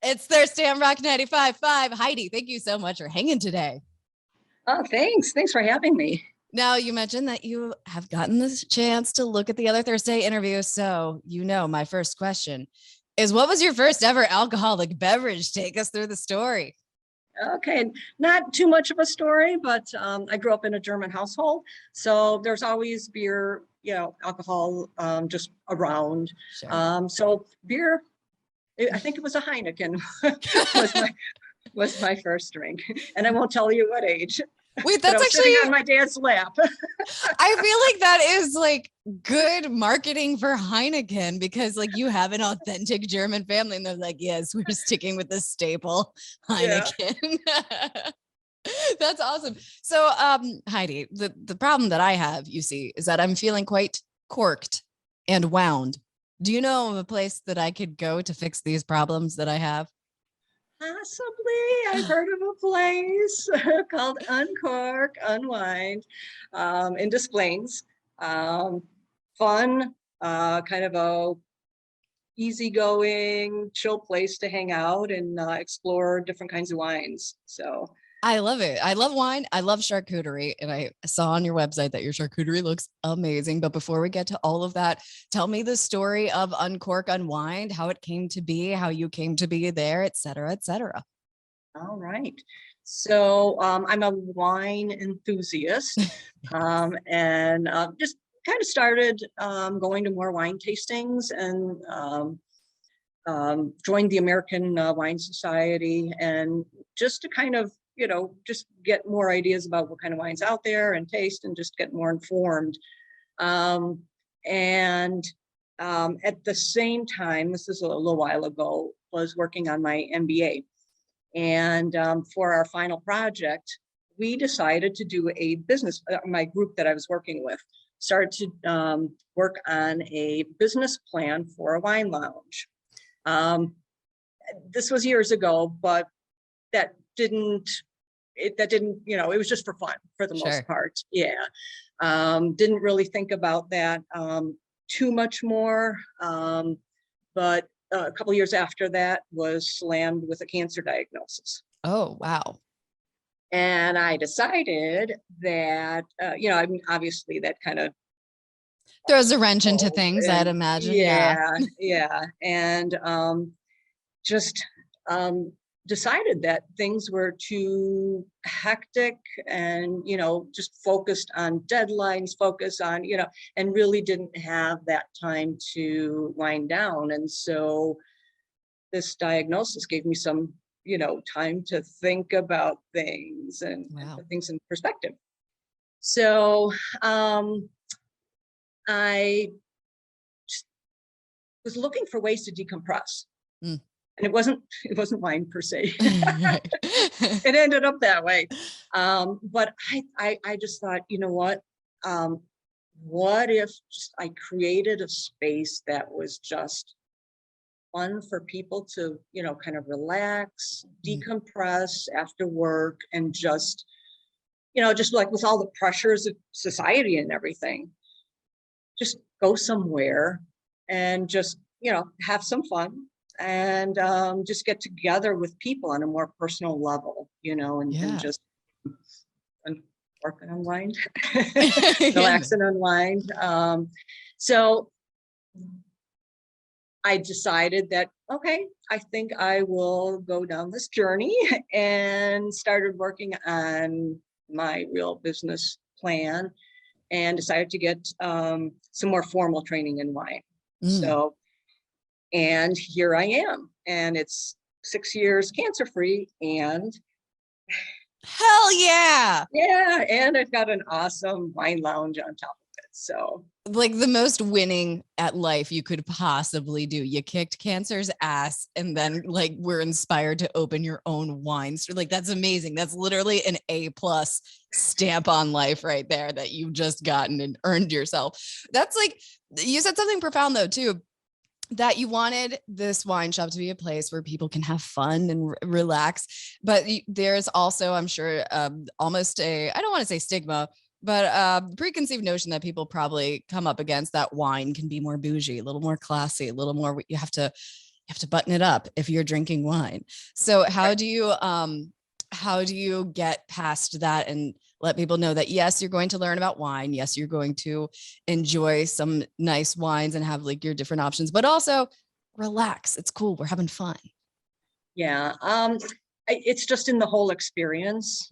It's Thursday on Rock 95.5. Heidi, thank you so much for hanging today. Oh, thanks. Thanks for having me. Now, you mentioned that you have gotten this chance to look at the other Thursday interview. So, my first question is, what was your first ever alcoholic beverage? Take us through the story. Okay, not too much of a story, but I grew up in a German household. So there's always beer, alcohol just around. Sure. So beer, I think it was a Heineken was my first drink. And I won't tell you what age. Wait, But I that's was sitting actually, on my dad's lap. I feel like that is like good marketing for Heineken because like you have an authentic German family and they're like, yes, we're sticking with the staple Yeah. Heineken. That's awesome. So, Heidi, the problem that I have, you see, is that I'm feeling quite corked and wound. Do you know of a place that I could go to fix these problems that I have? Possibly. I've heard of a place called Uncork Unwind in Des Plaines. Fun, kind of a easygoing, chill place to hang out and explore different kinds of wines. So I love it. I love wine. I love charcuterie. And I saw on your website that your charcuterie looks amazing. But before we get to all of that, tell me the story of Uncork Unwind, how it came to be, how you came to be there, et cetera, et cetera. all right. So I'm a wine enthusiast and just kind of started going to more wine tastings and joined the American Wine Society, and just to kind of, just get more ideas about what kind of wine's out there and taste and just get more informed. And at the same time, this is a little while ago, was working on my MBA. And for our final project, we decided to do a business, my group that I was working with started to work on a business plan for a wine lounge. This was years ago, but that didn't, it was just for fun for the most part. Yeah. Didn't really think about that too much more. But a couple of years after that was slammed with a cancer diagnosis. Oh, wow. And I decided that, I mean, obviously that kind of throws a wrench into things, I'd imagine. Yeah. And just decided that things were too hectic and, just focused on deadlines, focus on, and really didn't have that time to wind down. And so this diagnosis gave me some, time to think about things and put things in perspective. So I was looking for ways to decompress. And it wasn't wine per se. It ended up that way. But I just thought, what if I created a space that was just fun for people to, kind of relax, decompress after work, and just, just like with all the pressures of society and everything, just go somewhere and just, have some fun and just get together with people on a more personal level, and just work and unwind, relax and unwind. So I decided that, okay, I think I will go down this journey, and started working on my real business plan, and decided to get some more formal training in wine. So, and here I am, and it's 6 years cancer-free, and hell yeah. Yeah, and I've got an awesome wine lounge on top of it. So like the most winning at life you could possibly do. You kicked cancer's ass, and then like we're inspired to open your own wine store. Like that's amazing. That's literally an A+ stamp on life right there that you've just gotten and earned yourself. That's like, you said something profound though too, that you wanted this wine shop to be a place where people can have fun and relax. But there's also, I'm sure, almost I don't want to say stigma, but preconceived notion that people probably come up against, that wine can be more bougie, a little more classy, a little more, you have to have to button it up if you're drinking wine. So how do you get past that and let people know that, yes, you're going to learn about wine. Yes, you're going to enjoy some nice wines and have like your different options, but also relax. It's cool. We're having fun. Yeah. It's just in the whole experience.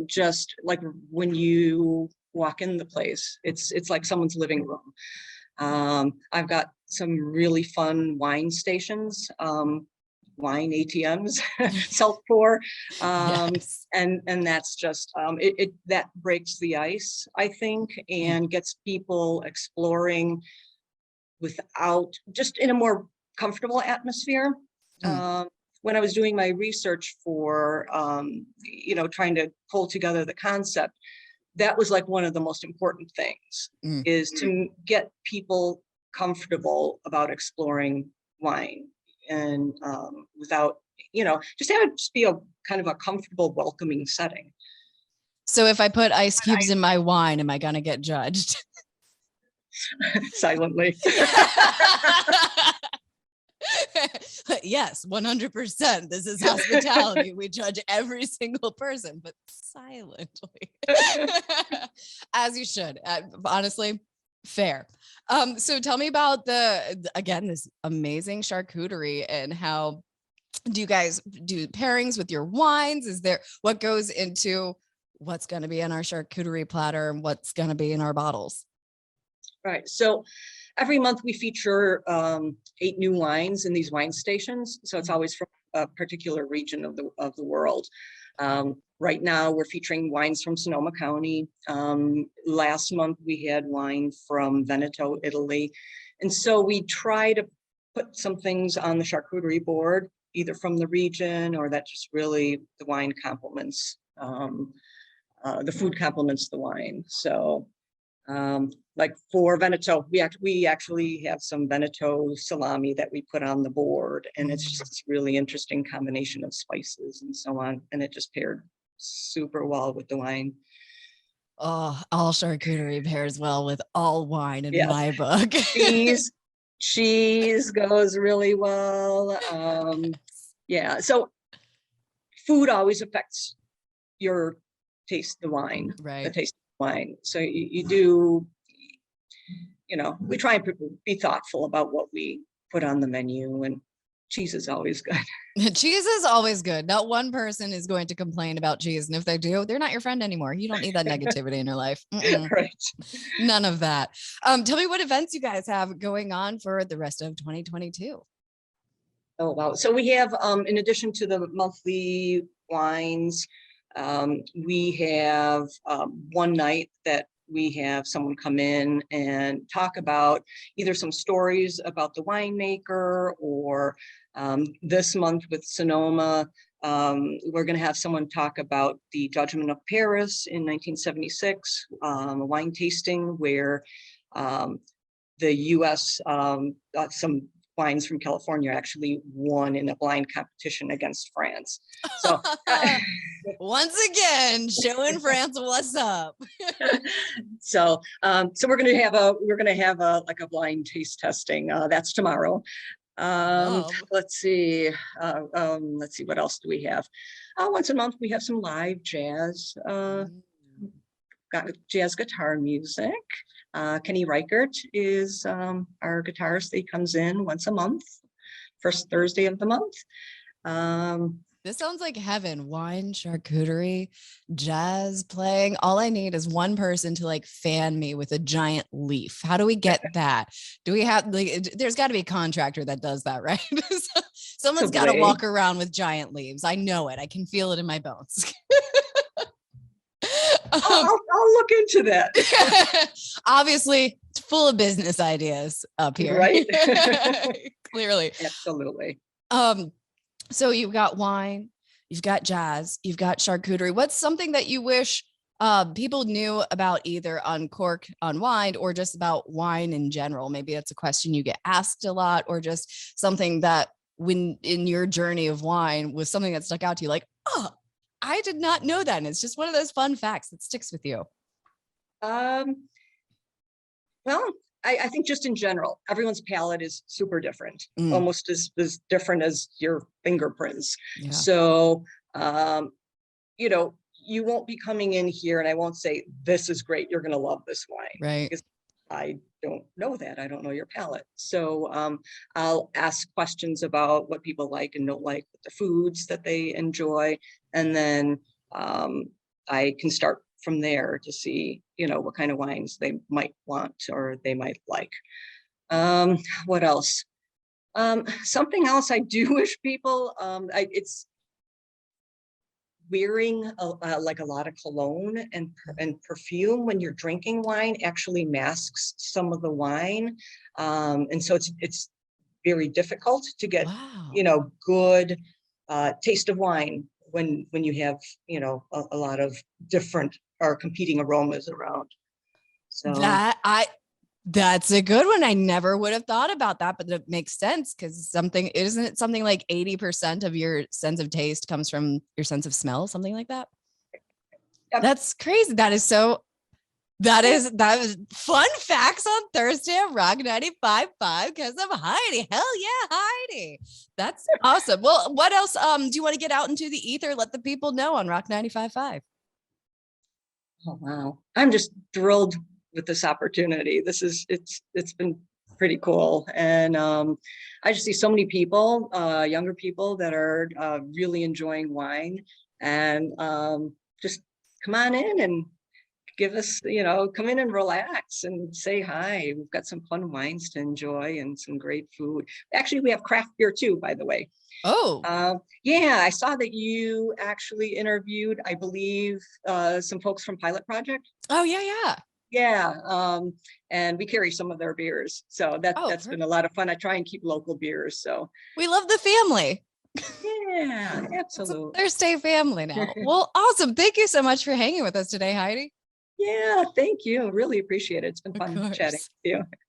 Just like when you walk in the place, it's like someone's living room. I've got some really fun wine stations, wine ATMs, self pour, Yes. and that's just that breaks the ice, I think, and gets people exploring without, just in a more comfortable atmosphere. When I was doing my research for trying to pull together the concept, that was like one of the most important things, is to get people comfortable about exploring wine, and without, just have it just be a kind of a comfortable, welcoming setting. So if I put ice cubes in my wine, am I going to get judged? Silently. Yes, 100%. This is hospitality. We judge every single person, but silently. As you should. Honestly, fair. So tell me about this amazing charcuterie, and how do you guys do pairings with your wines? What goes into what's going to be in our charcuterie platter and what's going to be in our bottles? Right. So every month we feature 8 new wines in these wine stations. So it's always from a particular region of the world. Right now we're featuring wines from Sonoma County. Last month we had wine from Veneto, Italy. And so we try to put some things on the charcuterie board, either from the region, or that just really the wine complements, the food complements the wine. So like for Veneto, we actually have some Veneto salami that we put on the board, and it's just this really interesting combination of spices and so on, and it just paired super well with the wine. Oh, all charcuterie pairs well with all wine in my book. Cheese goes really well. Yeah, so food always affects your taste of the wine, right? The taste of wine. So you do, we try and be thoughtful about what we put on the menu, and cheese is always good. Cheese is always good. Not one person is going to complain about cheese. And if they do, they're not your friend anymore. You don't need that negativity in your life. Right. None of that. Tell me what events you guys have going on for the rest of 2022. Oh, wow. So we have, in addition to the monthly wines, we have one night that we have someone come in and talk about either some stories about the winemaker, or this month with Sonoma, we're going to have someone talk about the Judgment of Paris in 1976, a wine tasting where the U.S., some wines from California actually won in a blind competition against France. So once again, showing France what's up. So we're going to have a like a blind taste testing. That's tomorrow. Let's see what else do we have. Once a month we have some live jazz, got jazz guitar music. Kenny Reichert is our guitarist. He comes in once a month, first Thursday of the month. This sounds like heaven. Wine, charcuterie, jazz playing. All I need is one person to like fan me with a giant leaf. How do we get that? Do we have, like, there's got to be a contractor that does that, right? Someone's got to walk around with giant leaves. I know it. I can feel it in my bones. I'll look into that. Obviously, it's full of business ideas up here. Right? Clearly. Absolutely. So you've got wine, you've got jazz, you've got charcuterie. What's something that you wish people knew about either Uncork Unwind or just about wine in general? Maybe that's a question you get asked a lot, or just something that when in your journey of wine was something that stuck out to you, like, oh, I did not know that. And it's just one of those fun facts that sticks with you. Well, I think just in general, everyone's palate is super different, Mm, almost as different as your fingerprints. yeah. So, you know, you won't be coming in here and I won't say, this is great, you're going to love this wine, Right. because I don't know that. I don't know your palate. So I'll ask questions about what people like and don't like with the foods that they enjoy. And then I can start from there to see, you know, what kind of wines they might want or they might like. What else? Something else I do wish people, it's wearing like a lot of cologne and perfume when you're drinking wine actually masks some of the wine. And so it's very difficult to get, Wow. you know, good taste of wine when you have, you know, a lot of different or competing aromas around. So That's a good one. I never would have thought about that, but it makes sense because isn't it something like 80% of your sense of taste comes from your sense of smell, something like that? yep. That's crazy. That is fun facts on Thursday at Rock 95.5 because of Heidi. Hell yeah, Heidi. That's awesome. Well, what else do you want to get out into the ether? Let the people know on Rock 95.5. Oh wow, I'm just thrilled with this opportunity. It's been pretty cool, and I just see so many people, younger people that are really enjoying wine, and just come on in and give us, you know, come in and relax and say hi. We've got some fun wines to enjoy and some great food. Actually, we have craft beer too, by the way. Oh, Yeah, I saw that you actually interviewed, I believe, some folks from Pilot Project. oh yeah, yeah. Yeah, and we carry some of their beers, so Oh, that's been a lot of fun. I try and keep local beers, so we love the family. yeah, It's a absolutely. Thursday family now. Well, awesome. Thank you so much for hanging with us today, Heidi. Yeah, thank you. Really appreciate it. It's been Of fun chatting course. with you.